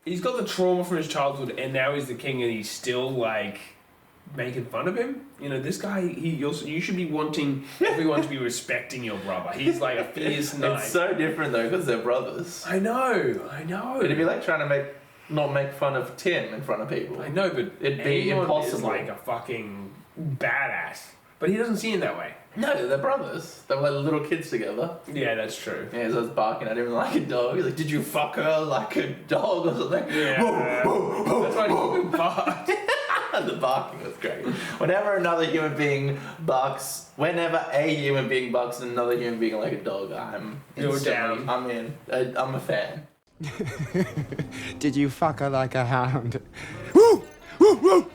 He's got the trauma from his childhood, and now he's the king, and he's still like making fun of him. You know, this guy. You should be wanting everyone to be respecting your brother. He's like a fierce knight. It's so different though because they're brothers. I know. It'd be like trying to not make fun of Tim in front of people. I know, but it'd be Aegon impossible. is like a fucking badass, but he doesn't see him that way. No, they're brothers. They were like little kids together. Yeah, that's true. Yeah, so I was barking at him like a dog. He's like, "Did you fuck her like a dog or something?" Yeah. That's why he barked. The barking was great. Whenever a human being barks at another human being like a dog, You're down. I'm in. I'm a fan. Did you fuck her like a hound? Woo! Woo! Woo!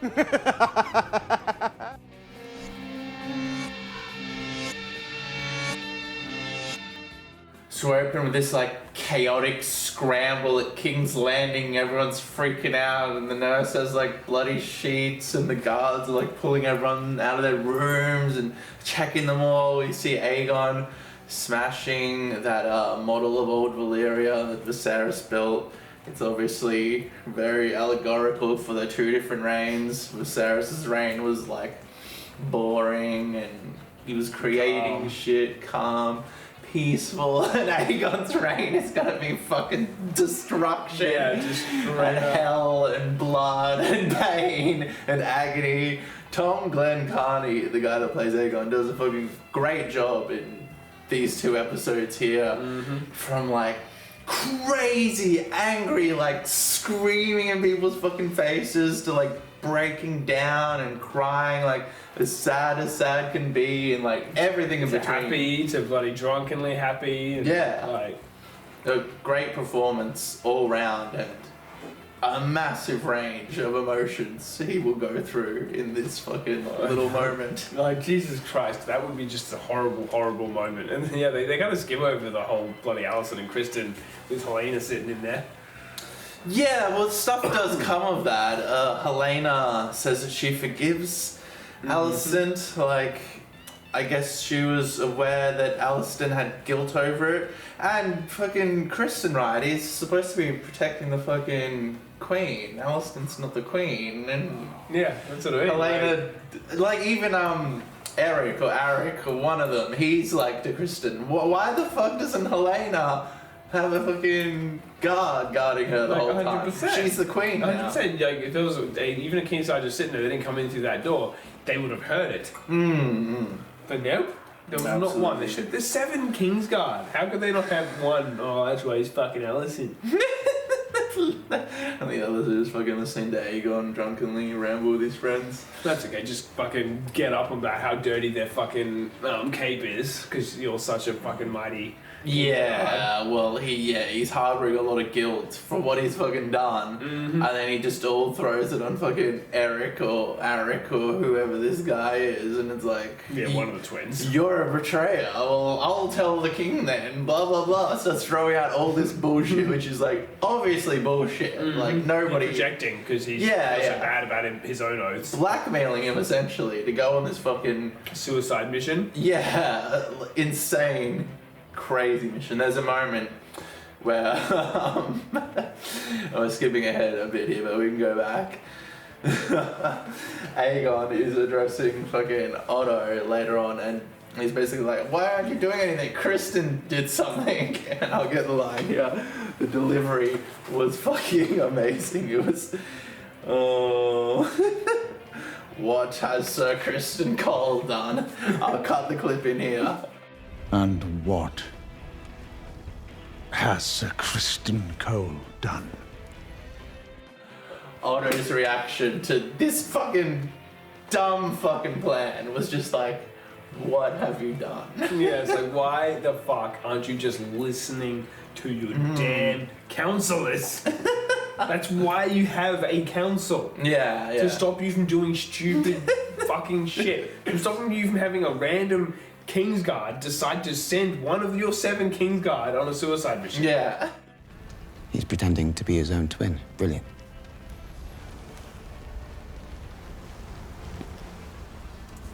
So we open with this like chaotic scramble at King's Landing. Everyone's freaking out, and the nurse has like bloody sheets, and the guards are like pulling everyone out of their rooms and checking them all. We see Aegon smashing that model of old Valyria that Viserys built. It's obviously very allegorical for the two different reigns. Viserys' reign was like boring, and he was creating shit, calm, peaceful, and Aegon's reign is gonna be fucking destruction, and hell and blood and pain and agony. Tom Glenn Carney, the guy that plays Aegon, does a fucking great job in these two episodes here. From like crazy angry, like screaming in people's fucking faces, to like breaking down and crying like as sad can be, and like everything in between. Happy to bloody drunkenly happy. And like a great performance all round, and a massive range of emotions he will go through in this fucking little moment. Like, Jesus Christ, that would be just a horrible, horrible moment. And yeah, they kind of skim over the whole bloody Alicent and Kristen with Helaena sitting in there. Yeah, well, stuff does come of that. Helaena says that she forgives Alicent. Like, I guess she was aware that Alicent had guilt over it. And fucking Kristen, right? He's supposed to be protecting the fucking queen. Alicent's not the queen. And yeah, that's what I mean. Helaena, like even Eric or Arik or one of them, he's like to Kristen, why the fuck doesn't Helaena have a fucking guard guarding her the whole time? 100%. She's the queen now. 100%. Like, if there was even a kingside just sitting there, they didn't come in through that door, they would have heard it. But nope. There was not one. There's 7 Kingsguard. How could they not have one? Oh, that's why he's fucking Alicent. And the others are just fucking listening to Aegon drunkenly ramble with his friends. That's okay. Just fucking get up about how dirty their fucking cape is, because you're such a fucking mighty. Yeah, well, he's harboring a lot of guilt for what he's fucking done, and then he just all throws it on fucking Eric or Arik or whoever this guy is, and it's like, one of the twins. You're a betrayer. Well, I'll tell the king then. Blah blah blah. Starts throwing out all this bullshit, which is like obviously bullshit. Like nobody He's projecting because he's so bad about his own oaths. Blackmailing him essentially to go on this fucking suicide mission. Yeah, insane. Crazy mission. There's a moment where I was skipping ahead a bit here, but we can go back. Aegon is addressing fucking Otto later on, and he's basically like, "Why aren't you doing anything? Kristen did something." And I'll get the line here. The delivery was fucking amazing. It was, what has Sir Kristen Cole done? I'll cut the clip in here. And what has Sir Kristen Cole done? Otto's reaction to this fucking dumb fucking plan was just like, what have you done? Yeah, it's like, why the fuck aren't you just listening to your damn counselors? That's why you have a council. Yeah. To stop you from doing stupid fucking shit. To stop you from having a random Kingsguard decide to send one of your 7 Kingsguard on a suicide mission. Yeah. He's pretending to be his own twin. Brilliant.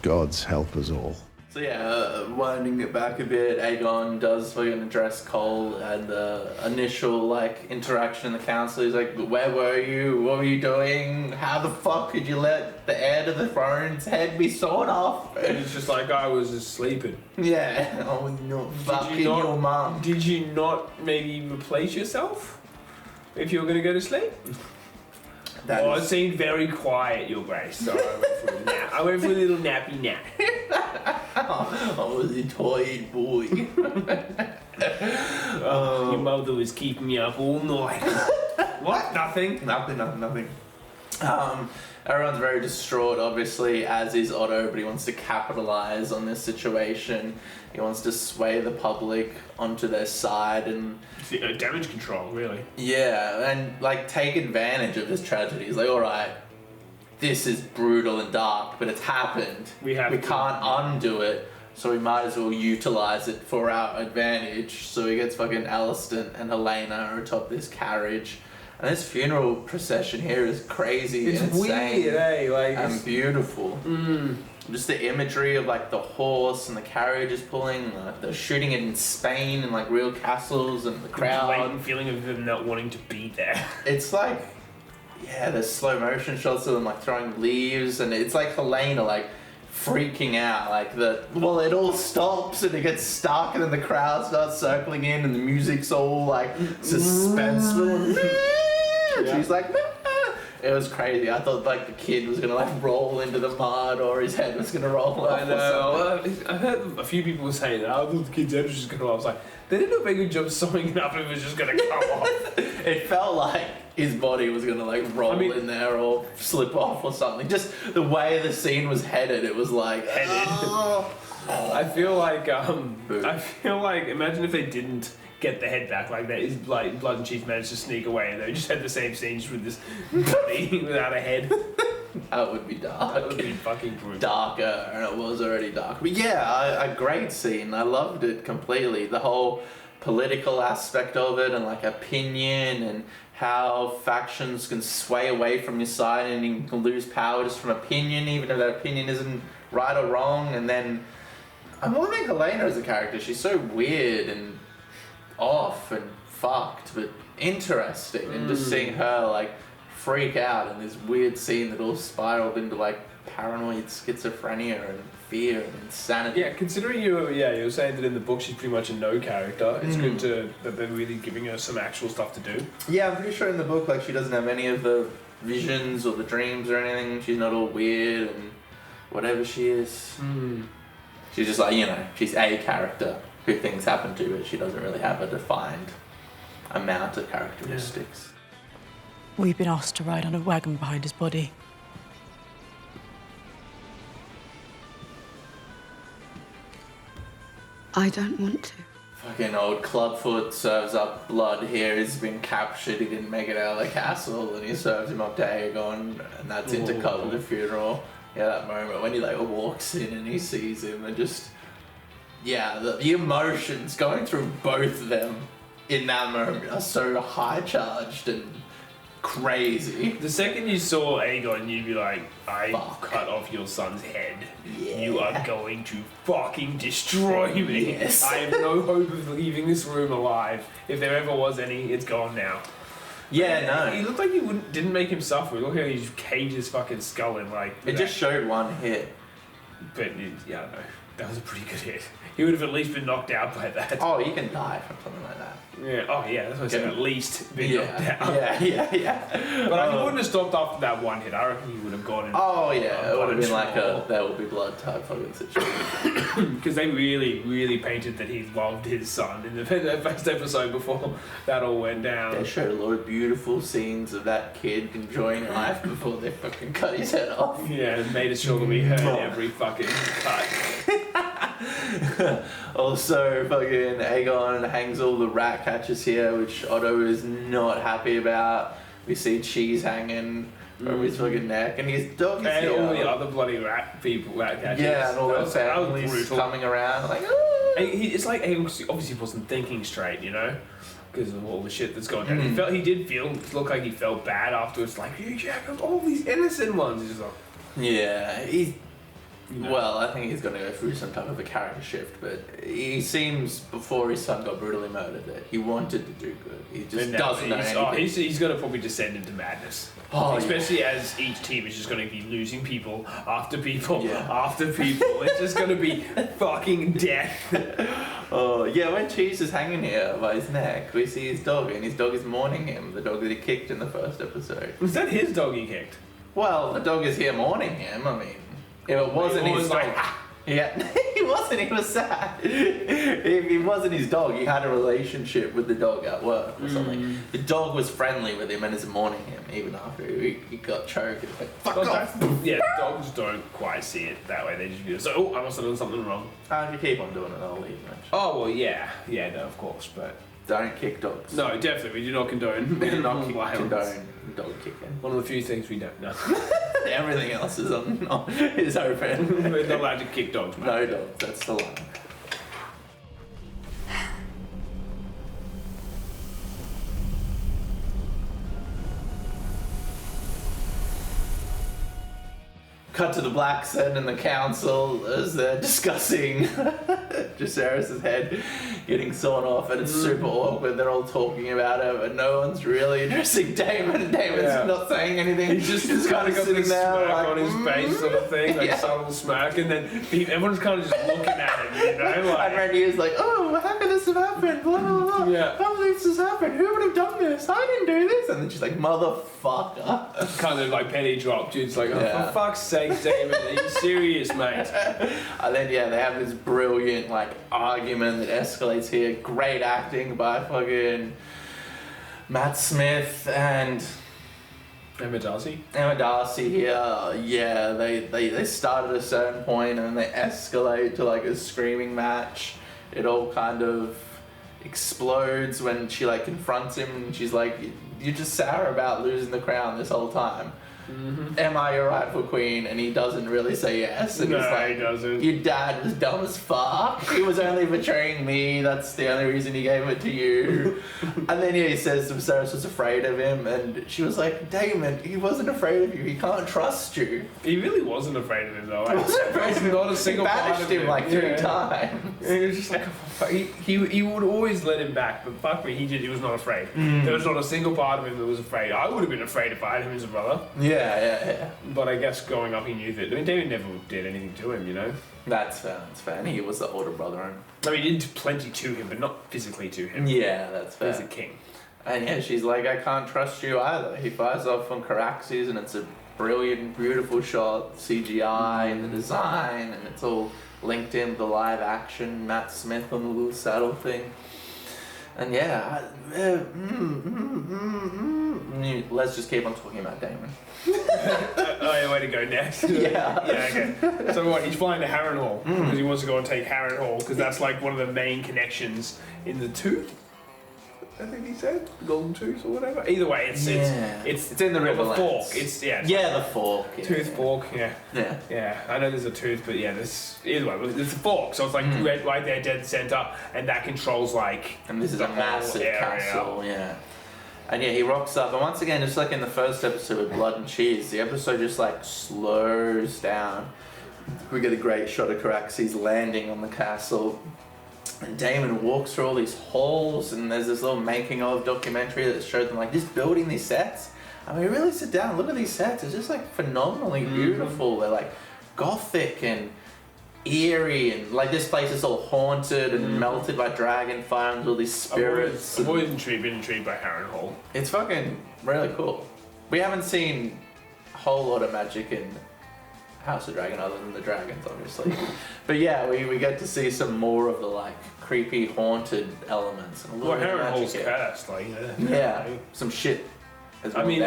Gods help us all. So yeah, winding it back a bit, Aegon does fucking address Cole and the initial like interaction in the council. He's like, "Where were you? What were you doing? How the fuck could you let the heir to the throne's head be sawed off?" And it's just like, I was just sleeping. Yeah, oh no, fucking your mum. Did you not maybe replace yourself if you were going to go to sleep? It seemed very quiet, Your Grace, so I went for a nap. I went for a little nappy nap. I was a tired boy. Your mother was keeping me up all night. What? Nothing? Nothing. Everyone's very distraught, obviously, as is Otto, but he wants to capitalize on this situation. He wants to sway the public onto their side and... damage control, really. Yeah, and, like, take advantage of this tragedy. He's like, alright, this is brutal and dark, but it's happened. We can't undo it, so we might as well utilize it for our advantage. So he gets fucking Alicent and Helaena atop this carriage. And this funeral procession here is crazy. It's and insane, weird, eh? Like, and beautiful. Just the imagery of like the horse and the carriage is pulling. They're shooting it in Spain and like real castles and the crowd. The blatant feeling of them not wanting to be there. It's like, yeah, there's slow motion shots of them like throwing leaves, and it's like Helaena like freaking out. Like it all stops and it gets stuck, and then the crowd starts circling in, and the music's all like suspenseful. Yeah. She's like, "Ah." It was crazy. I thought like the kid was gonna like roll into the mud, or his head was gonna roll off. I know. I heard a few people saying that. I thought the kid's head was just gonna roll. I was like, they didn't do a very good job sewing it up. It was just gonna come off. It felt like his body was gonna like roll in there or slip off or something. Just the way the scene was headed, it was like headed. I feel like imagine if they didn't get the head back like that. His Blood and Chief managed to sneak away, and they just had the same scene just with this body without a head. That would be dark. That would be fucking brutal. Darker, and it was already dark. But yeah, a great scene. I loved it completely. The whole political aspect of it, and like opinion, and how factions can sway away from your side, and you can lose power just from opinion, even if that opinion isn't right or wrong. And then I'm loving Helaena as a character. She's so weird and off and fucked, but interesting. And just seeing her like freak out in this weird scene that all spiraled into like paranoid schizophrenia and fear and insanity. Yeah, considering you were saying that in the book she's pretty much a no character, it's good that they're really giving her some actual stuff to do. Yeah, I'm pretty sure in the book like she doesn't have any of the visions or the dreams or anything. She's not all weird and whatever she is. She's just like, she's a character who things happen to, but she doesn't really have a defined amount of characteristics. We've been asked to ride on a wagon behind his body. I don't want to. Fucking old Clubfoot serves up blood here. He's been captured. He didn't make it out of the castle, and he serves him up to Aegon, and that's intercut with the funeral. Yeah, that moment when he like walks in and he sees him, and just the emotions going through both of them in that moment are so high charged and crazy. The second you saw Aegon, you'd be like, I cut off your son's head. Yeah. You are going to fucking destroy me. Yes. I have no hope of leaving this room alive. If there ever was any, it's gone now. Yeah, no. He looked like he didn't make him suffer. Look how he caged his fucking skull in like... It just showed one hit. But, I don't know. That was a pretty good hit. He would have at least been knocked out by that. Oh, you can die from something like that. Yeah, that's what I said, at least be knocked out. Yeah. But he wouldn't have stopped after that one hit. I reckon he would have gone in. Oh, yeah, it would have been like a there will be blood type fucking situation. Because they really, really painted that he loved his son in the first episode before that all went down. They showed a lot of beautiful scenes of that kid enjoying life before they fucking cut his head off. Yeah, and made sure that we heard every fucking cut. Also, fucking Aegon hangs all the rat catchers here, which Otto is not happy about. We see cheese hanging from his fucking neck, and his dog is and here. all the other bloody rat catchers. Yeah, and all their families brutal. coming around, like, it's like he obviously wasn't thinking straight, because of all the shit that's going on. He did look like he felt bad afterwards, like, you jacked up all these innocent ones. He's just like... Yeah, Well, I think he's going to go through some type of a character shift, but he seems, before his son got brutally murdered, that he wanted to do good. He just doesn't know anything. He's going to probably descend into madness. Especially as each team is just going to be losing people after people after people. It's just going to be fucking death. When Cheese is hanging here by his neck, we see his dog, and his dog is mourning him, the dog that he kicked in the first episode. Was that his dog he kicked? Well, the dog is here mourning him, I mean... If it wasn't his dog... Yeah, he wasn't, he was sad. If it wasn't his dog, he had a relationship with the dog at work or something. The dog was friendly with him and is mourning him even after he got choked. It's like, fuck off! Yeah, dogs don't quite see it that way. They just be so, I must have done something wrong. If you keep on doing it, I'll leave eventually. Oh, well, yeah, no, of course, but... Don't kick dogs. No, definitely, we do not condone condone dog kicking. One of the few things we don't know. Everything else is is open. We're not allowed to kick dogs, man. No dogs, that's the line. Cut to the Black Sun and the council as they're discussing Jaehaerys' head getting sawn off, and it's super awkward. They're all talking about it, but no one's really addressing Daemon. Daemon's not saying anything. He's just kind of got this smirk like, on his face, sort of thing, like subtle smirk, and then everyone's kind of just looking at him, you know? Like, and Rhaenyra's like, oh, how could this have happened? Blah, blah, blah. Yeah. How could this have happened? Who would have done this? I didn't do this. And then she's like, motherfucker. Kind of like penny drop, dude. It's like, oh, for fuck's sake, Daemon, are you serious, mate? And then, they have this brilliant, argument that escalates here. Great acting by fucking Matt Smith and... Emma Darcy here, they start at a certain point and they escalate to a screaming match. It all kind of explodes when she confronts him and she's like, you're just sour about losing the crown this whole time. Am I your rightful queen? And he doesn't really say yes. And no, he's like, he doesn't. Your dad was dumb as fuck. He was only betraying me. That's the only reason he gave it to you. And then he says Viserys was afraid of him, and she was like, Daemon, he wasn't afraid of you. He can't trust you. He really wasn't afraid of him though. He wasn't afraid of him. Not a single part of him. He banished him 3 times. He was just like, he would always let him back, but fuck me, he was not afraid. There was not a single part of him that was afraid. I would have been afraid if I had him as a brother. Yeah. But I guess growing up, he knew that. I mean, David never did anything to him, you know? That's fair. And he was the older brother. I mean, he did plenty to him, but not physically to him. Yeah, that's fair. He's a king. And she's like, I can't trust you either. He fires off on Caraxes, and it's a brilliant, beautiful shot, CGI, and the design, and it's all linked in with the live action, Matt Smith on the little saddle thing. And let's just keep on talking about Daemon. Way to go next. Okay. So what? He's flying to Harrenhal because he wants to go and take Harrenhal because that's one of the main connections in the tooth. I think he said golden tooth or whatever. Either way, it's in the Riverland. The fork. The fork. Tooth fork. Yeah. I know there's a tooth, but this either way, it's a fork. So it's right there, dead center, and that controls And this is a massive castle. Yeah. And he rocks up, and once again, just like in the first episode with Blood and Cheese, the episode just slows down. We get a great shot of Caraxes landing on the castle. And Daemon walks through all these halls, and there's this little making of documentary that shows them just building these sets. I mean, really sit down, look at these sets. It's just phenomenally beautiful. They're gothic and eerie, and this place is all haunted and melted by dragon fire and all these spirits. I've always been intrigued by Harrenhal. It's fucking really cool. We haven't seen a whole lot of magic in House of Dragon other than the dragons, obviously. But we get to see some more of the creepy haunted elements and a little bit of Harrenhal's cursed, some shit. I mean,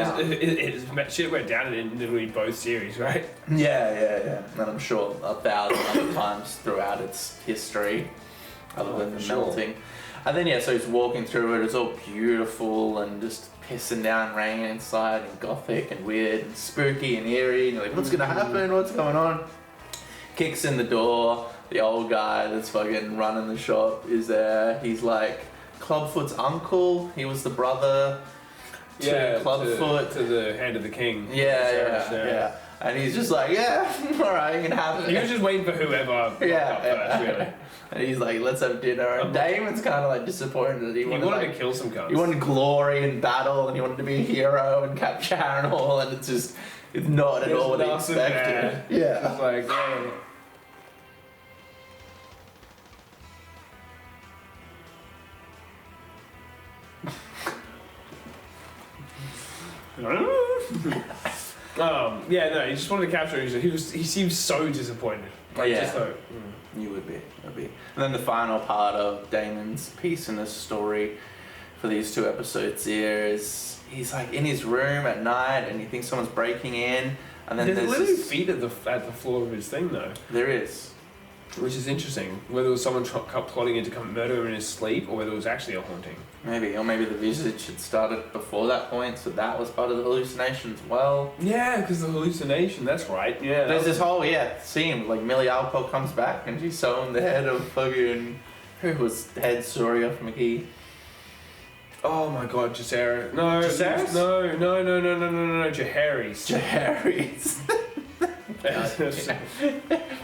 shit went down in literally both series, right? Yeah. And I'm sure 1,000 other times throughout its history, other than the melting. And then so he's walking through it. It's all beautiful and just pissing down rain inside, and gothic and weird and spooky and eerie. And you're what's gonna happen? What's going on? Kicks in the door. The old guy that's fucking running the shop is there. He's Clubfoot's uncle. He was the brother to Clubfoot. To the hand of the king. Yeah. And he's just like, yeah, alright, you can have it. He was just waiting for whoever up first, really. And he's like, let's have dinner. And Daemon's kind of like disappointed. He wanted to kill some cunts. He wanted glory and battle, and he wanted to be a hero and capture Harrenhal, and it's not at all what he expected. Yeah. It's like, oh. He just wanted to capture him. He seemed so disappointed. Just so, You would be. And then the final part of Daemon's piece in this story for these 2 episodes here is he's like in his room at night and he thinks someone's breaking in, and then there's literally feet at the floor of his thing though. There is. Which is interesting. Whether it was someone plotting in to come murder him in his sleep, or whether it was actually a haunting. Maybe the visage had started before that point, so that was part of the hallucination as well. Yeah, because the hallucination, that's right. Yeah. There's this whole scene, like Millie Alcock comes back and she's sewing the head of fucking... Who was head Soria from McGee? Oh my god, Jaehaerys. No. Jaehaerys? No, Jaehaerys. Jaehaerys.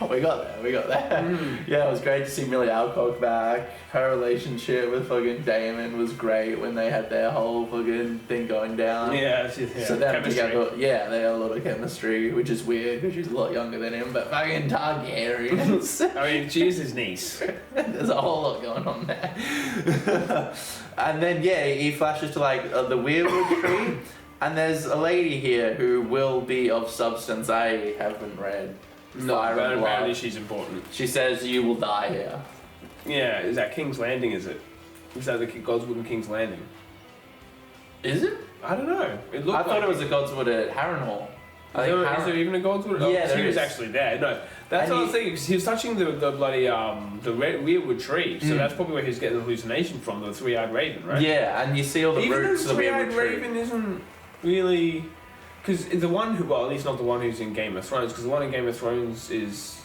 we got there. Yeah, it was great to see Millie Alcock back. Her relationship with fucking Daemon was great when they had their whole fucking thing going down. Yeah. So them together, they had a lot of chemistry, which is weird because she's a lot younger than him. But fucking Targaryens. I mean, she is his niece. There's a whole lot going on there. And then he flashes to like the weirwood tree. And there's a lady here who will be of substance. I haven't read. No, but apparently she's important. She says you will die here. Yeah, is that King's Landing, is it? Is that the Godswood and King's Landing? Is it? I don't know. I thought it was a Godswood at Harrenhal. Is there even a Godswood? Yeah, he was actually there. No, that's what I was thinking, because he was touching the bloody, the weirwood tree, so that's probably where he was getting the hallucination from, the three-eyed raven, right? Yeah, and you see all the roots of the weirwood tree. Even the three-eyed raven isn't really... Because the one who, well, at least not the one who's in Game of Thrones, because the one in Game of Thrones is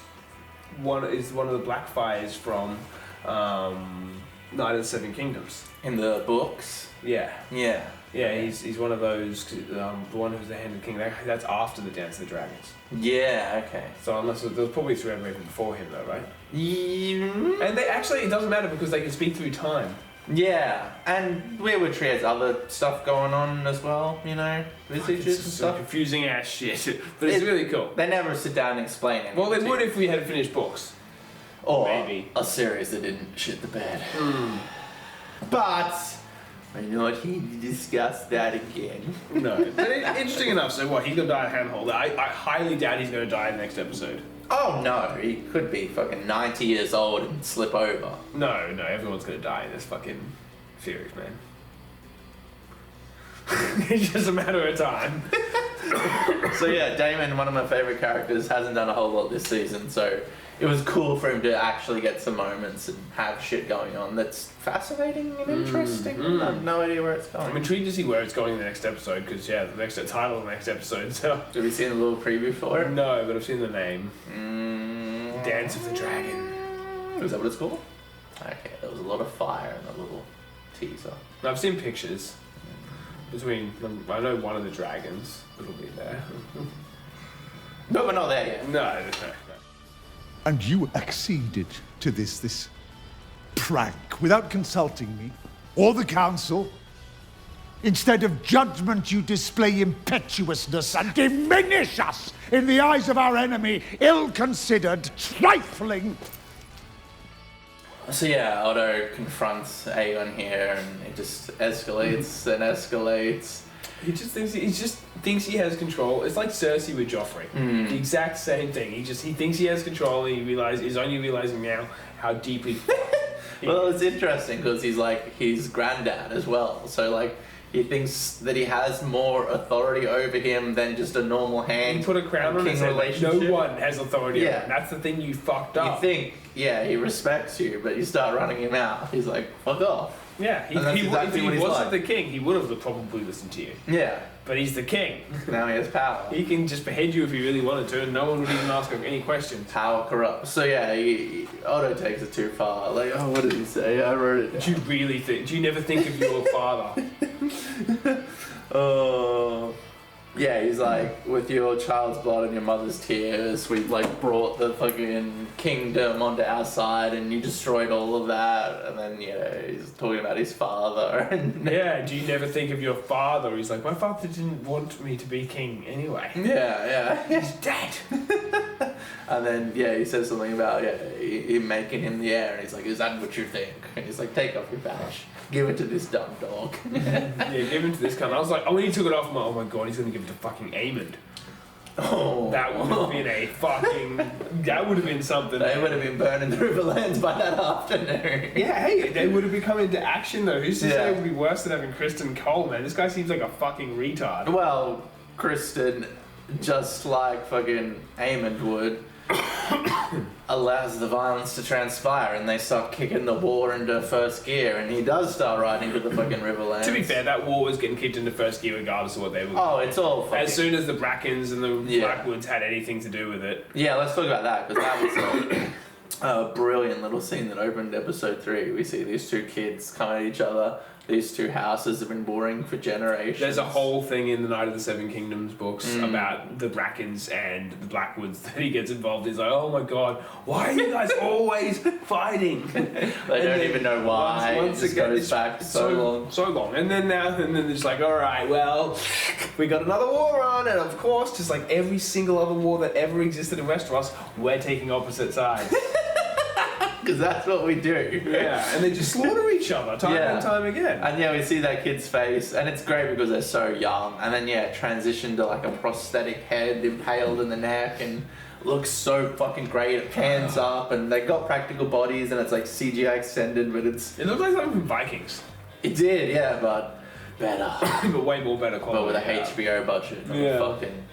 one of the Blackfires from Night of the Seven Kingdoms. In the books? Yeah. Yeah. Yeah, he's one of those, the one who's the Hand of the King, that's after the Dance of the Dragons. Yeah, okay. So unless there was probably three-eyed raven before him though, right? Yeah. And they actually, it doesn't matter because they can speak through time. Yeah, and Weirwood Tree has other stuff going on as well, you know, visages and Some stuff. confusing ass shit, but it's really cool. They never sit down and explain it. Well, they would if we had finished books. Or maybe a series that didn't shit the bed. But we're not here to discuss that again. No, but interesting enough. So what? He's gonna die at Harrenhal. I highly doubt he's gonna die in the next episode. Oh no, he could be fucking 90 years old and slip over. No, everyone's gonna die in this fucking series, man. It's just a matter of time. So yeah, Daemon, one of my favourite characters, hasn't done a whole lot this season, so it was cool for him to actually get some moments and have shit going on that's fascinating and interesting. I have no idea where it's going. I'm intrigued to see where it's going in the next episode, because the next title of the next episode, so... Have you seen a little preview for it? No, but I've seen the name. Dance of the Dragon. Is that what it's called? Okay, there was a lot of fire in the little teaser. I've seen pictures. I know one of the dragons. It'll be there. But we're not there yet. No. And you acceded to this prank without consulting me or the council. Instead of judgment, you display impetuousness and diminish us in the eyes of our enemy, ill-considered, trifling. So yeah, Otto confronts Aegon here, and it just escalates and escalates. He just thinks he has control. It's like Cersei with Joffrey. The exact same thing. He thinks he has control, and he's only realizing now how deeply. Well, it's interesting because he's like his granddad as well. So like he thinks that he has more authority over him than just a normal hand. He put a crown on his head. Like, no one has authority over him. That's the thing you fucked up. You think, he respects you, but you start running him out. He's like, fuck off. Yeah, if he wasn't the king, he would have probably listened to you. Yeah. But he's the king. Now he has power. He can just behead you if he really wanted to, and no one would even ask him any questions. Power corrupts. So yeah, Otto takes it too far. Like, what did he say? I wrote it down. Do you never think of your father? Oh. Yeah, he's like, with your child's blood and your mother's tears, we like brought the fucking kingdom onto our side and you destroyed all of that. And then, he's talking about his father. And Yeah, do you never think of your father? He's like, my father didn't want me to be king anyway. yeah. He's dead. And then, he says something about, him making him the heir. And he's like, is that what you think? And he's like, take off your badge. Give it to this dumb dog. Yeah, give him to this cunt. I was like, when he took it off, I'm like, oh my god, he's gonna give it to fucking Aemon. Oh. That would have been a fucking... That would have been something. They would have been burning the Riverlands by that afternoon. Yeah, hey, they would have been coming into action though. Who's to say Yeah. it would be worse than having Kristen Cole, man? This guy seems like a fucking retard. Well, Kristen, just like fucking Aemon would, allows the violence to transpire and they start kicking the war into first gear and he does start riding to the fucking Riverlands. To be fair, that war was getting kicked into first gear regardless of what they were. Oh, it's all fucking... As soon as the Brackens and the Yeah. Blackwoods had anything to do with it. Yeah, let's talk about that, because that was a brilliant little scene that opened episode 3. We see these two kids come at each other. These two houses have been warring for generations. There's a whole thing in the Night of the Seven Kingdoms books about the Brackens and the Blackwoods that he gets involved in. He's like, oh my god, why are you guys always fighting? They don't even know why. Once it just again, goes it's back so long. So long. And then it's like, alright, well, we got another war on, and of course, just like every single other war that ever existed in Westeros, we're taking opposite sides. Because that's what we do. Yeah, and they just slaughter each other time and time again. And we see that kid's face, and it's great because they're so young. And then transition to like a prosthetic head impaled in the neck, and looks so fucking great. It pans up, and they got practical bodies, and it's like CGI extended, but It looked like something from Vikings. It did, yeah, but better. But way more better quality. But with a HBO budget. Yeah. Fucking.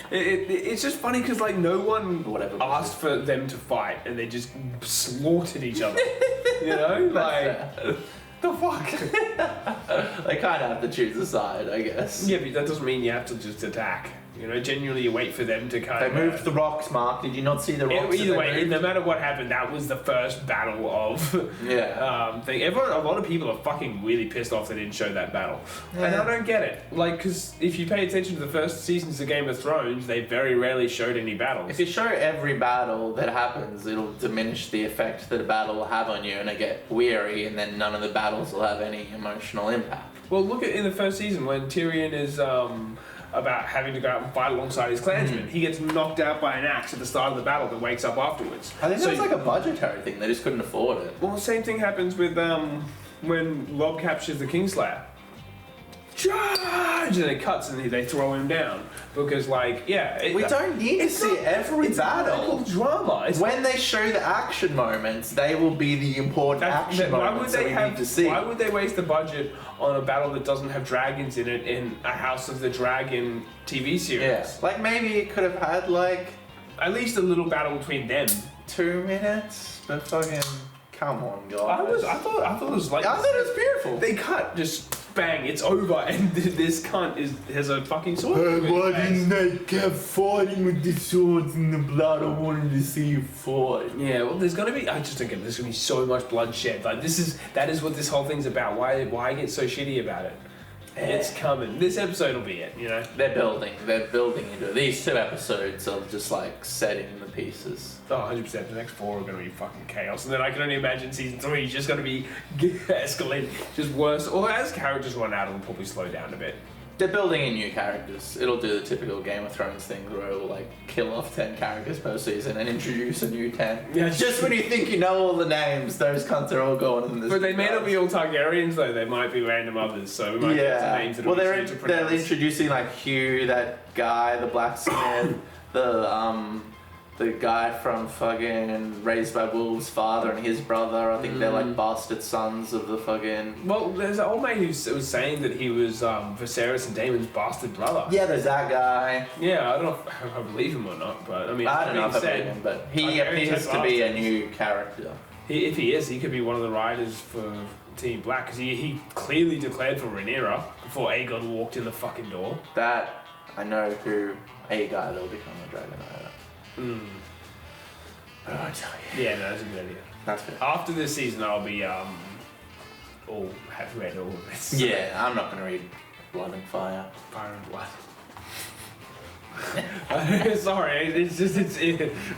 It's just funny because like no one Whatever. asked for them to fight and they just slaughtered each other. You know, like the fuck. They kind of have to choose a side, I guess. Yeah, but that doesn't mean you have to just attack. You know, genuinely you wait for them to kind They of... moved the rocks, Mark. Did you not see the rocks? Either that way, they moved? no matter what happened, that was the first battle of thing. A lot of people are fucking really pissed off they didn't show that battle, and I don't get it. Like, because if you pay attention to the first seasons of Game of Thrones, they very rarely showed any battles. If you show every battle that happens, it'll diminish the effect that a battle will have on you, and I get weary, and then none of the battles will have any emotional impact. Well, look at in the first season when Tyrion is about having to go out and fight alongside his clansmen. He gets knocked out by an axe at the start of the battle, but wakes up afterwards. I think that's like a budgetary thing. They just couldn't afford it. Well, the same thing happens with when Robb captures the Kingslayer. Charge! And it cuts and they throw him down because, like, We don't need to see every battle. It's drama. It's When they show the action moments, they will be the important action moments that we need to see. Why would they waste the budget on a battle that doesn't have dragons in it in a House of the Dragon TV series? Yeah. Like maybe it could have had like At least a little battle between them. 2 minutes, but fucking come on, guys. I thought it was like I thought it was beautiful. they cut just bang, it's over, and this cunt has a fucking sword. through his Why face. didn't they keep fighting with the swords and the blood? I wanted to see you fight. Yeah, well, there's gonna be. I just don't get it. There's gonna be so much bloodshed. Like that is what this whole thing's about. Why get so shitty about it? It's coming. This episode will be it. You know. They're building into it. These 2 episodes are just like setting the pieces. Oh, 100%. The next 4 are gonna be fucking chaos, and then I can only imagine season 3 is just gonna be escalating, just worse. Or as characters run out, it'll probably slow down a bit. They're building in new characters. It'll do the typical Game of Thrones thing where it'll like kill off 10 characters per season and introduce a new 10. Yeah, just when you think you know all the names, those cunts are all going in this. But they may not be all Targaryens though. They might be random others. So we might get some names that well, are they're easier to pronounce. introducing like Hugh, that guy, the blacksmith, the guy from fucking Raised by Wolves' father and his brother. I think they're like bastard sons of the fucking. Well, there's an old mate who was saying that he was Viserys and Daemon's bastard brother. Yeah, there's that guy. Yeah, I don't know if I believe him or not, but I mean, I don't know if I being believe him, but he Targaryens appears have to be a bastards. new character. If he is, he could be one of the riders for Team Black because he clearly declared for Rhaenyra before Aegon walked in the fucking door. That I know who a guy that'll become a dragon rider. But I won't tell you. Yeah, no, that's a good idea. That's fair. After this season, I'll be have read all of this. Yeah, I'm not gonna read Blood and fire. Fire and blood. Sorry,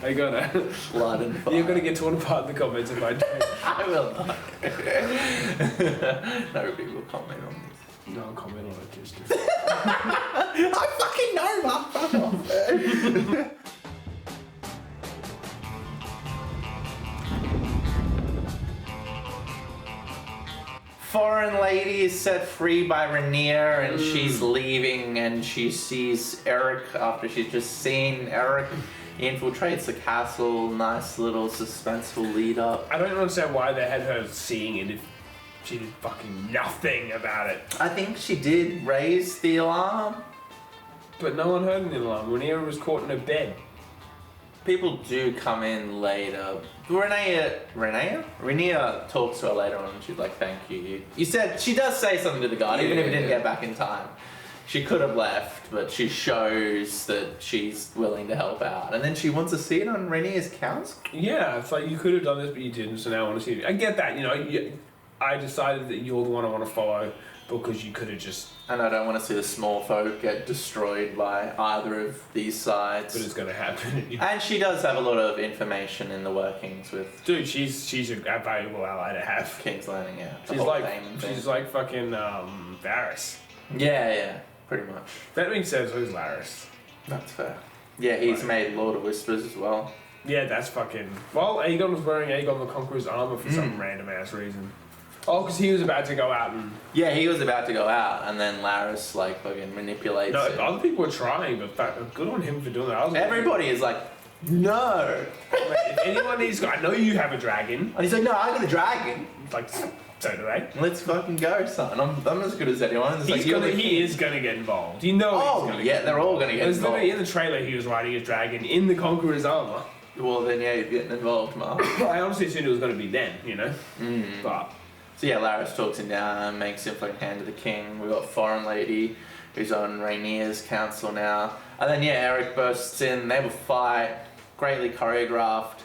I gotta. Blood and fire. You're gonna get torn apart in the comments if I don't. I will not. Nobody will comment on this. No, I'll comment on it just. I fucking know, Mark. Fuck off. Foreign lady is set free by Rhaenyra and she's leaving and she sees Eric after she's just seen Eric. He infiltrates the castle, nice little suspenseful lead up. I don't understand why they had her seeing it if she did fucking nothing about it. I think she did raise the alarm. But no one heard an alarm. Rhaenyra was caught in her bed. People do come in later. Rhaenyra talks to her later on and she's like, thank you. You said, she does say something to the guard, even if he didn't get back in time. She could have left, but she shows that she's willing to help out. And then she wants to see it on Rhaenyra's council? Yeah, it's like you could have done this, but you didn't, so now I want to see it. I get that, you know. I decided that you're the one I want to follow because you could have just... And I don't want to see the small folk get destroyed by either of these sides. But it's going to happen. And she does have a lot of information in the workings with... Dude, she's a valuable ally to have. King's Landing, yeah. She's like fucking Varys. Yeah, pretty much. That being said, so is Larys. That's fair. Yeah, he's made Lord of Whispers as well. Yeah, that's fucking... Well, Aegon was wearing Aegon the Conqueror's armor for some random ass reason. Oh, because he was about to go out and... Yeah, he was about to go out, and then Larys, like, fucking manipulates No, it. other people were trying, but good on him for doing that. Everybody is like, no! If anyone needs... I know you have a dragon. And he's like, no, I got a dragon! Like, so do they. Let's fucking go, son. I'm as good as anyone. It's He is going to get involved. You know he's going to get they're all going to get involved. involved. In the trailer, he was riding his dragon in the Conqueror's armor. Well, then, yeah, he's getting involved, Mark. I honestly assumed it was going to be then, you know? But... So yeah, Larys talks him down, makes him fucking hand to the king. We've got Foreign Lady, who's on Rhaenyra's council now. And then yeah, Eric bursts in, they have a fight, greatly choreographed,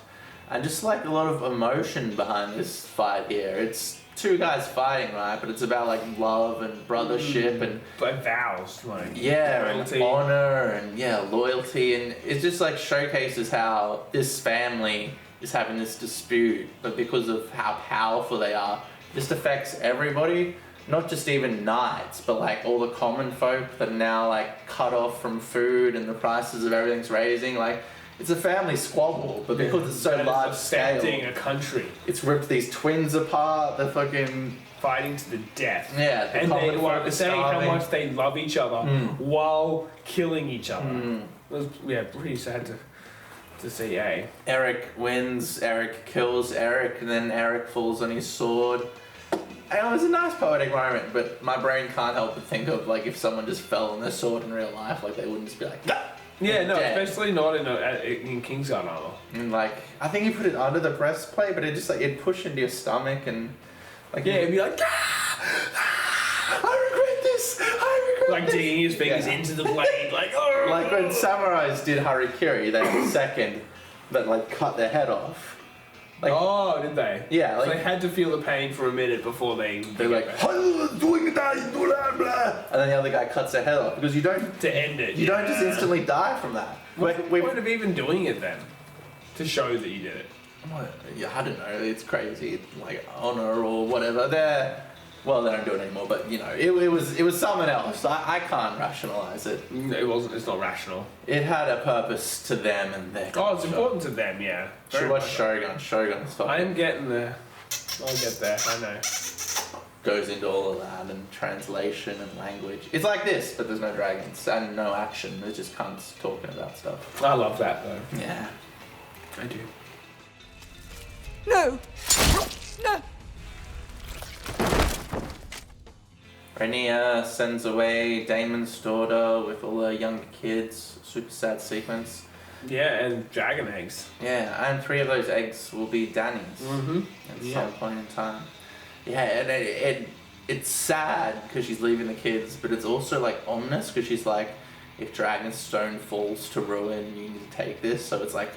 and just like a lot of emotion behind this fight here. It's two guys fighting, right? But it's about like love and brothership and... But vows, like... Yeah, loyalty. And honor and loyalty. And it just like showcases how this family is having this dispute, but because of how powerful they are, just affects everybody, not just even knights, but like all the common folk that are now like cut off from food and the prices of everything's raising. Like it's a family squabble, but because it's so large scale, affecting a country, it's ripped these twins apart. They're fucking fighting to the death. Yeah, and they were saying how much they love each other while killing each other. It was pretty sad to see. Eric wins. Eric kills Eric, and then Eric falls on his sword. And it was a nice poetic moment, but my brain can't help but think of like if someone just fell on their sword in real life, like they wouldn't just be like, nah, yeah, no, dead. especially not in Kingsguard armor. And like, I think you put it under the breastplate, but it just like it'd push into your stomach and like it'd be like, I regret this. I regret like this. digging his fingers into the blade, like oh. Like when samurais did harikiri, they had a second that like cut their head off. Like, oh, did they? Yeah, like so they had to feel the pain for a minute before they're like, doing that, blah blah, and then the other guy cuts their head off because you don't to end it. You don't just instantly die from that. What's the point of even doing it then? To show that you did it. Yeah, I don't know. It's crazy, like honor or whatever. They don't do it anymore. But you know, it was someone else. I can't rationalize it. It wasn't. It's not rational. It had a purpose to them and their culture. Oh, it's important to them. Yeah. Should watch Shogun. Shogun's fun. I am getting there. I'll get there. I know. Goes into all of that and translation and language. It's like this, but there's no dragons and no action. There's just cunts talking about stuff. I love that though. Yeah, I do. No! No! Rhaenyra sends away Daemon's daughter with all her younger kids. Super sad sequence. Yeah, and dragon eggs. Yeah, and 3 of those eggs will be Dany's at some point in time. Yeah, and it's sad because she's leaving the kids, but it's also like ominous because she's like, if Dragonstone falls to ruin, you need to take this. So it's like,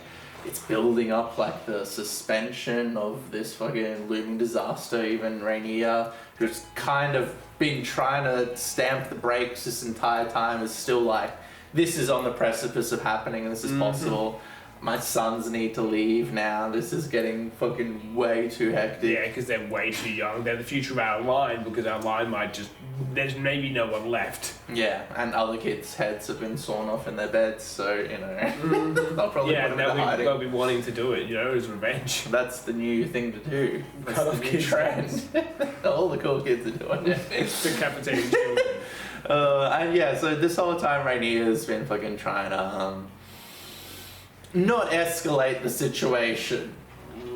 it's building up like the suspension of this fucking looming disaster. Even Rhaenyra who's kind of been trying to stamp the brakes this entire time, is still like, this is on the precipice of happening and this is possible. My sons need to leave now. This is getting fucking way too hectic. Yeah, because they're way too young. They're the future of our line, because our line might just... There's maybe no one left. Yeah, and other kids' heads have been sawn off in their beds, so, you know, they'll probably put them into hiding. They'll be wanting to do it, you know, as revenge. That's the new thing to do. That's Cut the off new kids' trend. All the cool kids are doing it. Decapitating children. And yeah, so this whole time Rhaenyra's been fucking trying to, not escalate the situation.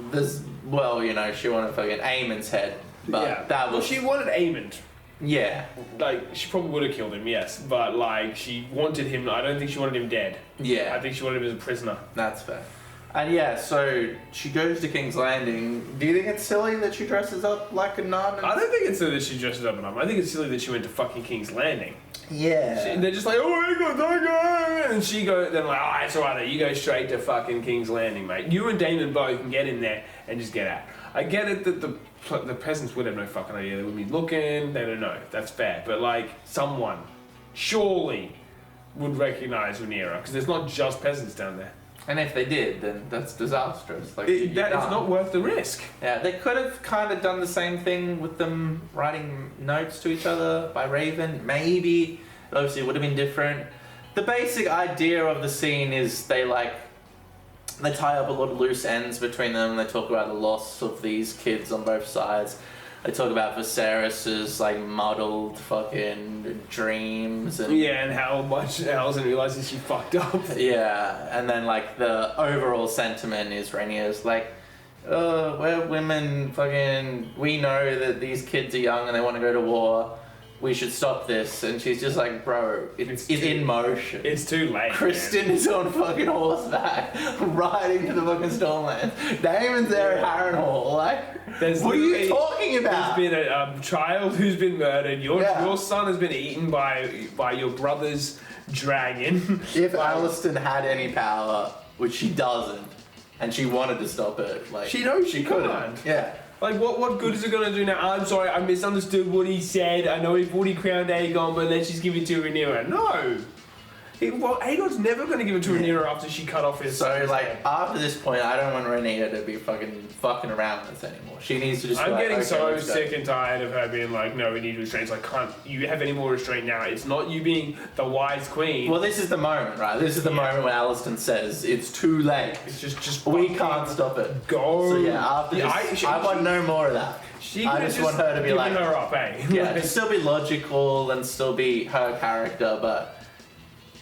There's, well, you know, she wanted fucking Aemon's head, but that was... Well, she wanted Aemon. Yeah. Like, she probably would have killed him, yes, but, like, she wanted him... I don't think she wanted him dead. Yeah. I think she wanted him as a prisoner. That's fair. And yeah, so she goes to King's Landing. Do you think it's silly that she dresses up like a nun? I don't think it's silly that she dresses up a nun. I think it's silly that she went to fucking King's Landing. Yeah. They're just like, oh, Aegon, and she goes, then like, oh, it's alright, you go straight to fucking King's Landing, mate. You and Daemon both can get in there and just get out. I get it that the peasants would have no fucking idea. They would be looking, they don't know. That's fair. But like, someone surely would recognise Rhaenyra, because there's not just peasants down there. And if they did, then that's disastrous. Like, It's not worth the risk. Yeah, they could have kind of done the same thing with them writing notes to each other by Raven. Maybe. Obviously, it would have been different. The basic idea of the scene is they tie up a lot of loose ends between them. They talk about the loss of these kids on both sides. They talk about Viserys's like muddled fucking dreams and and how much Alison realizes she fucked up. Yeah, and then like the overall sentiment is Rhaenyra's like, we're women, fucking, we know that these kids are young and they want to go to war. We should stop this. And she's just like, bro, it's in motion. It's too late. Kristen is on fucking horseback, riding to the fucking Stormlands. Daemon's there at Harrenhal. Like, what are you talking about? There's been a child who's been murdered. Your son has been eaten by your brother's dragon. If Alicent had any power, which she doesn't, and she wanted to stop it, like, she knows she couldn't. can't. Yeah. Like, what good is it going to do now? I'm sorry, I misunderstood what he said. I know he thought he crowned Aegon, but then she's giving it to Rhaenyra. No! Aegon's never going to give it to Rhaenyra after she cut off his... So, like, after this point, I don't want Rhaenyra to be fucking around with this anymore. She needs to just I'm be like, getting okay, so sick and tired of her being like, no, we need restraints. Like, can't you have any more restraint now? It's not you being the wise queen. Well, this is the moment, right? This is the moment when Alicent says, it's too late. It's just we can't stop it. Go. So, yeah, after this, I want no more of that. I just want her to be like... her up, eh? Yeah, to still be logical and still be her character, but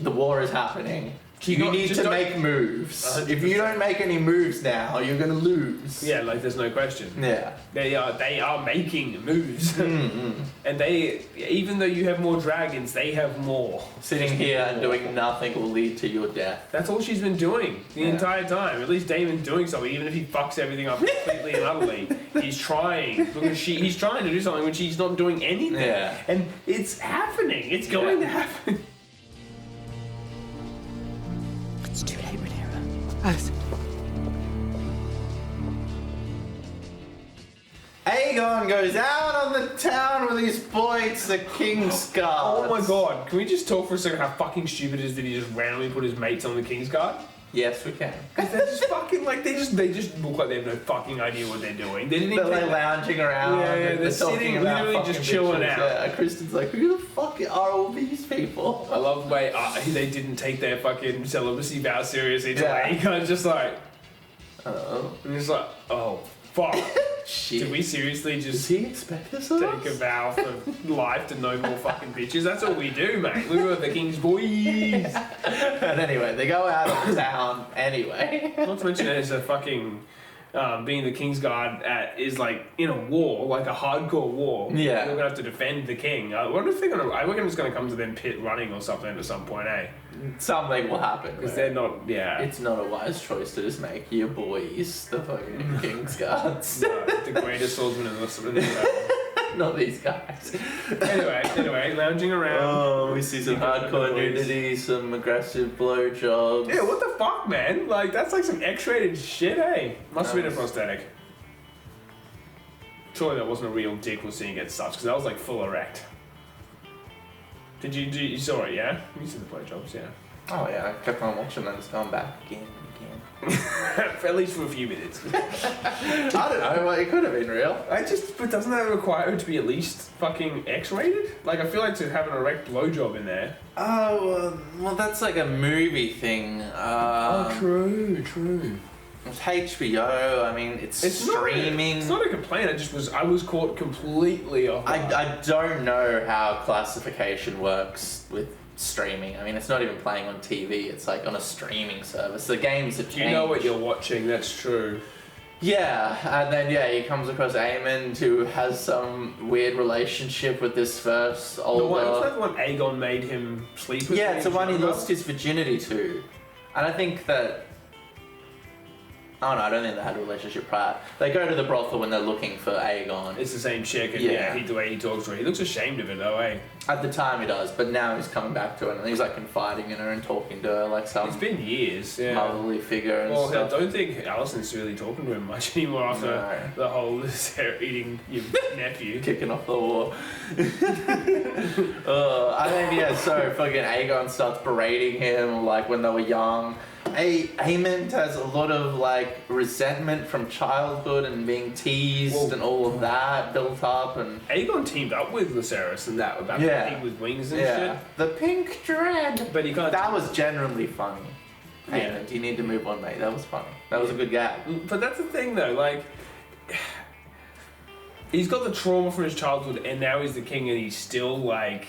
the war is happening. You need to make moves. 100%. If you don't make any moves now, you're gonna lose. Yeah, like there's no question. Yeah. They are making moves. Mm-hmm. And they, even though you have more dragons, they have more. Sitting here and doing nothing will lead to your death. That's all she's been doing the entire time. At least Daemon's doing something, even if he fucks everything up completely and utterly. He's trying, because he's trying to do something when she's not doing anything. Yeah. And it's happening. It's going to happen. It's too late, Rhaenyra. Alicent. Aegon goes out on the town with his boys, the King's Guard. Oh my god, can we just talk for a second how fucking stupid it is that he just randomly put his mates on the King's Guard? Yes, we can. Because they're just fucking like, they just look like they have no fucking idea what they're doing. They didn't They're even like lounging around. Yeah, they're talking sitting about literally fucking just chilling bitches. out. Yeah, Kristen's like, who the fuck are all these people? I love the way they didn't take their fucking celibacy vow seriously. Yeah. He kind of just like, Oh. and he's like, oh fuck. Shit. Did we seriously Does just he expect this of take a us? vow for life to no more fucking bitches? That's all we do, mate. We were the King's boys. And anyway, they go out of the town anyway. Not to mention there's a fucking being the King's Guard is like in a war, like a hardcore war. Yeah. They're gonna have to defend the king. I wonder if they're gonna. I reckon it's gonna come to them pit running or something at some point, eh? Something will happen. Because they're not. Yeah. It's not a wise choice to just make your boys the fucking King's Guards. No, the greatest swordsman in the Not these guys. Anyway, lounging around. Oh, we see some hardcore nudity, some aggressive blowjobs. Yeah, what the fuck, man? Like, that's like some X-rated shit, eh? Must have been a prosthetic. Surely that wasn't a real dick was seeing get such, because that was like full erect. Did you saw it, yeah? You seen the blowjobs, yeah. Oh yeah, I kept on watching and just going back again and again. At least for a few minutes. I don't know, well, it could have been real. But doesn't that require it to be at least fucking X-rated? Like, I feel like to have an erect blowjob in there. Oh, well, that's like a movie thing. True. It's HBO, I mean, it's streaming. It's not a complaint, I was caught completely off guard. I don't know how classification works with streaming. I mean, it's not even playing on TV, it's like on a streaming service. The games have changed. You know what you're watching, that's true. Yeah, and then he comes across Aemon, who has some weird relationship with this first older... Was that the one Aegon made him sleep with? Yeah, it's the one he lost his virginity to. And I think that... Oh no, I don't think they had a relationship prior. They go to the brothel when they're looking for Aegon. It's the same chick, and the way he talks to her. He looks ashamed of it though, eh? At the time he does, but now he's coming back to it and he's like confiding in her and talking to her like some... It's been years, yeah. Motherly figure and stuff. I don't think Alison's really talking to him much anymore after the whole eating your nephew. Kicking off the war. I mean, so fucking Aegon starts berating him like when they were young. Aemon has a lot of like resentment from childhood and being teased and all of that built up, and Aegon teamed up with Jaehaerys and that about the pig with wings and shit. The pink dread. But he can't. That was generally funny. Aemon, you need to move on, mate. That was funny. That was a good gag. But that's the thing though, like he's got the trauma from his childhood, and now he's the king, and he's still like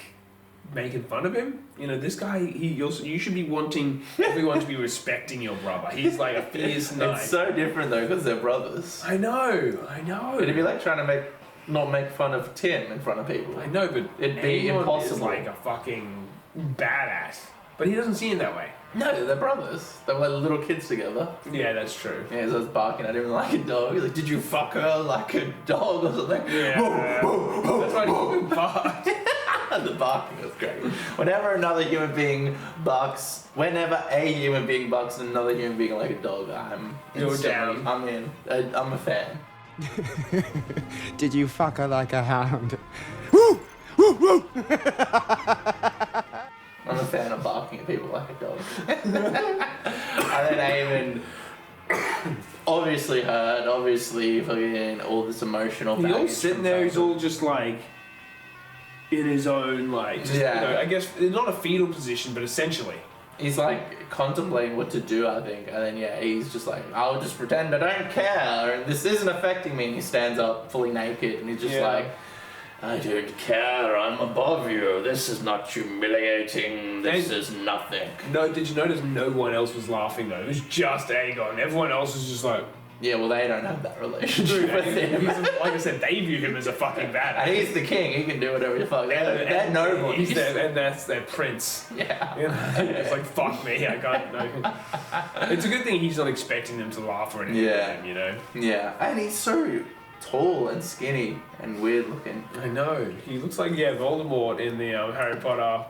making fun of him. You know, this guy, you should be wanting everyone to be respecting your brother. He's like a fierce knight. It's so different though, because they're brothers. I know. It'd be like trying to not make fun of Tim in front of people. I know, but it'd be impossible. Is like a fucking badass. But he doesn't see him that way. No, they're brothers. They were like little kids together. Yeah, that's true. Yeah, so I was barking at him like a dog. He's like, did you fuck her like a dog or something? Yeah. That's why he barked. The barking was great. Whenever a human being barks and another human being like a dog, You're down. I'm in. I'm a fan. Did you fuck her like a hound? Woo! Woo! Woo! I'm a fan of barking at people like a dog. And then Aemon obviously hurt, obviously fucking all this emotional baggage. He's all sitting there, he's all just like in his own like you know, I guess not a fetal position, but essentially. He's like contemplating what to do, I think, and then he's just like, I'll just pretend I don't care, and this isn't affecting me, and he stands up fully naked, and he's just like, I don't care, I'm above you, this is not humiliating, this is nothing. No, did you notice no one else was laughing though? It was just Aegon, everyone else was just like... Yeah, well, they don't have that relationship with him. Like I said, they view him as a fucking badass. And he's the king, he can do whatever the fuck. They're nobodies. And that's their prince. Yeah. You know? It's like, fuck me, I can't know. It's a good thing he's not expecting them to laugh or anything with him, you know? Yeah, and he's so tall and skinny and weird looking. I know. He looks like, Voldemort in the Harry Potter...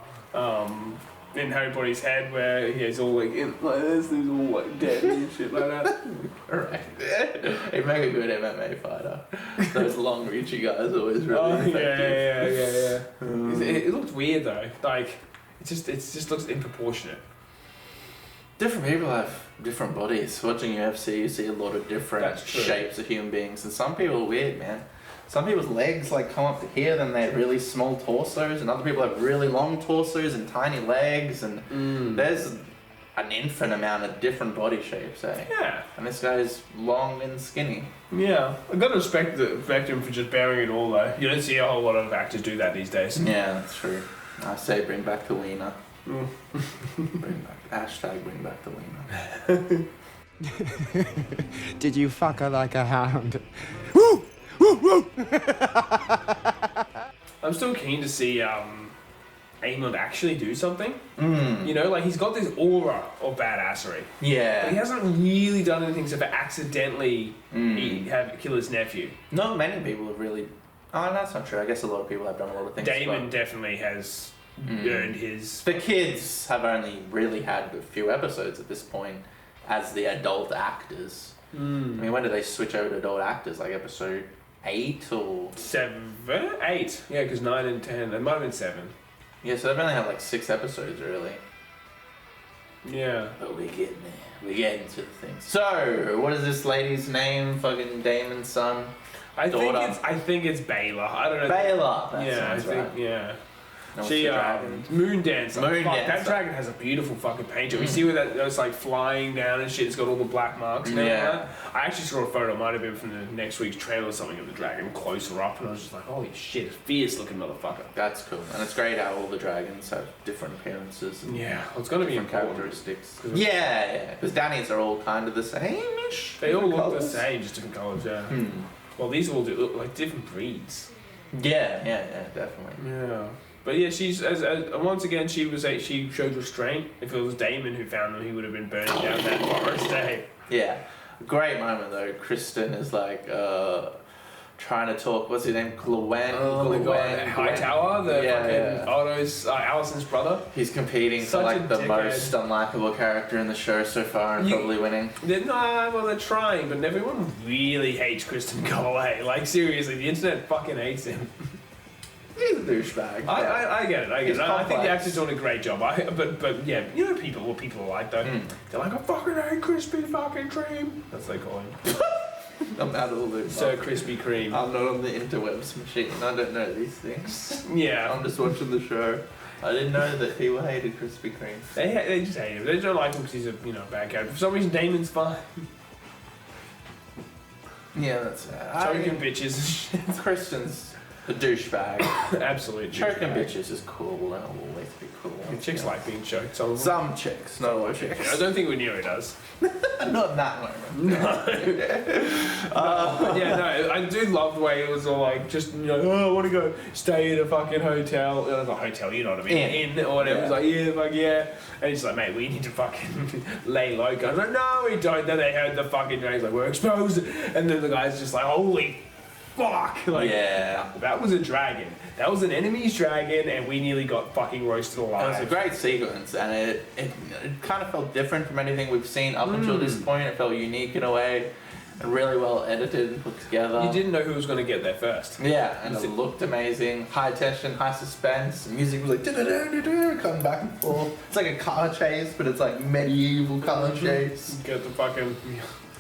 in Harry Potter's head, where he's all like this, he's all like dead and shit like that. Right. He'd make a good MMA fighter. Those long reachy guys always really effective. Yeah. It looked weird though. Like it just looks disproportionate. Different people have different bodies. Watching UFC, you see a lot of different shapes of human beings, and some people are weird, man. Some people's legs like come up to here, then they have really small torsos, and other people have really long torsos and tiny legs, and there's an infinite amount of different body shapes, eh? Yeah. And this guy's long and skinny. Yeah. I've got to respect him for just bearing it all though. You don't see a whole lot of actors do that these days. Yeah, that's true. I say bring back the wiener. Bring back the wiener. Did you fuck her like a hound? Woo! Woo! Woo! I'm still keen to see Aemon actually do something. You know, like he's got this aura of badassery. Yeah. But he hasn't really done anything except for accidentally kill his nephew. Not many people have really... Oh, that's not true. I guess a lot of people have done a lot of things. Daemon definitely has earned his... The kids have only really had a few episodes at this point as the adult actors. I mean, when did they switch over to adult actors? Like episode 8 or 7, 8. Yeah, because 9 and 10. It might have been 7. yeah. So they've only had like 6 episodes really. Yeah. But we're getting there. We're getting to the things. So, what is this lady's name? Fucking Daemon's son. I Daughter. think it's Baylor. I don't know. Baylor. That Yeah, I sounds think right. yeah. And She what's the dragon? Moon Dancer. Moon Fuck, Dancer. that dragon has a beautiful fucking paint job. You see where that's like flying down and shit. It's got all the black marks. And Yeah. that. I actually saw a photo. It might have been from the next week's trailer or something of the dragon closer up, and I was just like, holy shit, a fierce looking motherfucker. That's cool. And it's great how all the dragons have different appearances and Yeah, well, it's gonna be different important. characteristics. 'Cause Yeah. Because Danny's are all kind of the same-ish. They all look the colours. same, just different colours. Yeah. Hmm. Well, these all do look like different breeds. Yeah, definitely. Yeah. But yeah, she's as once again she showed restraint. If it was Daemon who found them, he would have been burning down that forest. Eh? Yeah. Great moment though. Kristen is like trying to talk. What's his name? Glenn. Oh my god, Hightower, the fucking Otto's Alison's brother. He's competing Such for a like the dickhead. most unlikable character in the show so far and probably winning. They're trying, but everyone really hates Kristen Cole. Like seriously, the internet fucking hates him. He's a douchebag. I get it. He's I think the complex. actor's doing a great job. But yeah, you know what people are like though. They're like, I fucking hate Krispy fucking Kreme. That's what they call him. I'm out of the loop. Sir Krispy Kreme. I'm not on the interwebs machine. I don't know these things. Yeah. I'm just watching the show. I didn't know that people hated Krispy Kreme. They just hate him. They don't like him because he's a bad character. For some reason, Damon's fine. Yeah, that's Choking bitches and shit. Kristen's a douchebag. Absolute Choking douchebag. bitches is cool. That'll always be cool. Chicks like being choked. Some of them. Some chicks, not all chicks. I don't think Rhaenyra does. Not in that moment. But yeah, no, I do love the way it was all like, just, you know, oh, I want to go stay at a fucking hotel. Not a hotel, you know what I mean? Inn or whatever. Yeah. It's like, yeah, fuck yeah. And he's like, mate, we need to fucking lay low. I was like, no, we don't. Then they heard the fucking dragons, like, we're exposed. And then the guy's just like, holy fuck. Like, Yeah. that was a dragon. That was an enemy's dragon, and we nearly got fucking roasted It was a alive. great sequence, and it kind of felt different from anything we've seen up until this point. It felt unique in a way, and really well edited and put together. You didn't know who was going to get there first. Yeah, and it looked amazing. High tension, high suspense. The music was like coming back and forth. It's like a car chase, but it's like medieval car chase. Get the fucking...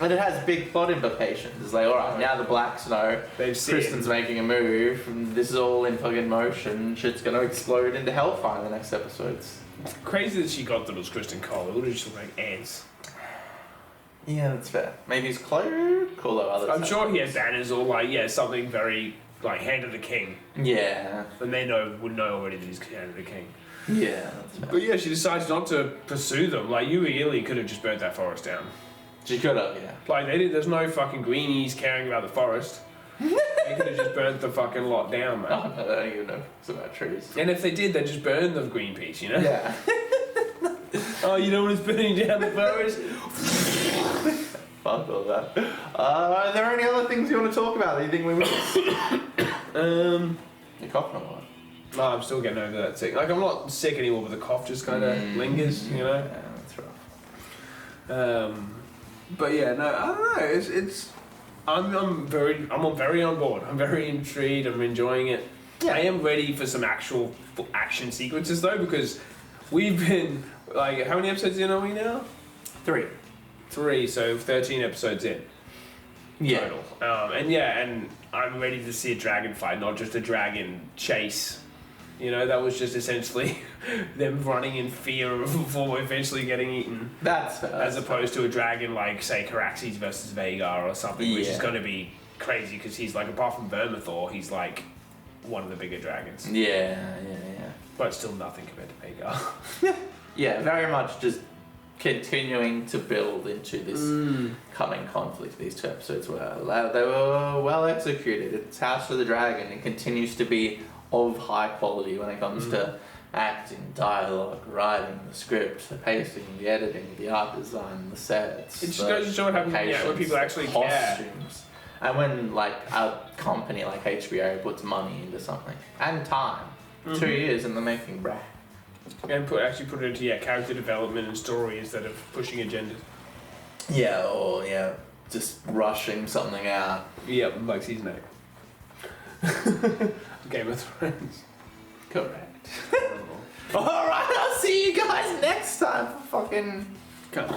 And it has big plot implications. It's like, alright, now the Blacks know They've seen. Kristen's making a move, and this is all in fucking motion. Shit's gonna explode into hellfire in the next episodes. Crazy that she got that it was Kristen Cole. It would have just looked like ants. Yeah, that's fair. Maybe he's cloaked, although others. I'm have sure he things. had banners or like, yeah, something very, like, Hand of the King. Yeah. And they would know already that he's Hand of the King. Yeah, that's fair. But yeah, she decides not to pursue them. Like, you really could have just burnt that forest down. She could have, yeah. Like, there's no fucking greenies caring about the forest. They could have just burnt the fucking lot down, man. I don't even know if it's about trees. And if they did, they'd just burn the green piece, you know? Yeah. Oh, you know what is burning down the forest? Fuck all that. Are there any other things you want to talk about that you think we missed? You're coughing a lot. No, I'm still getting over that sick. Like, I'm not sick anymore, but the cough just kind of lingers, you know? Yeah, that's rough. But yeah, no, I don't know. I'm very on board. I'm very intrigued. I'm enjoying it. Yeah. I am ready for some actual action sequences though, because we've been like, how many episodes in are we now? 3, so 13 episodes in total. And I'm ready to see a dragon fight, not just a dragon chase. You know, that was just essentially them running in fear before eventually getting eaten. That's fair. As opposed to a dragon like, say, Caraxes versus Vhagar or something, which is going to be crazy because he's like, apart from Vermithor, he's like one of the bigger dragons. Yeah. But still nothing compared to Vhagar. Yeah, very much just continuing to build into this coming conflict. These 2 episodes were they were well executed. It's House of the Dragon. It continues to be of high quality when it comes to acting, dialogue, writing, the script, the pacing, the editing, the art design, the sets. It just goes to show what happens when locations, people actually the care. costumes. And when like a company like HBO puts money into something and time, 2 years in the making, bruh. And actually put it into character development and story instead of pushing agendas. Yeah, or just rushing something out. Yep, like season 8. Game of Thrones. Correct. Alright, I'll see you guys next time for fucking... Cut.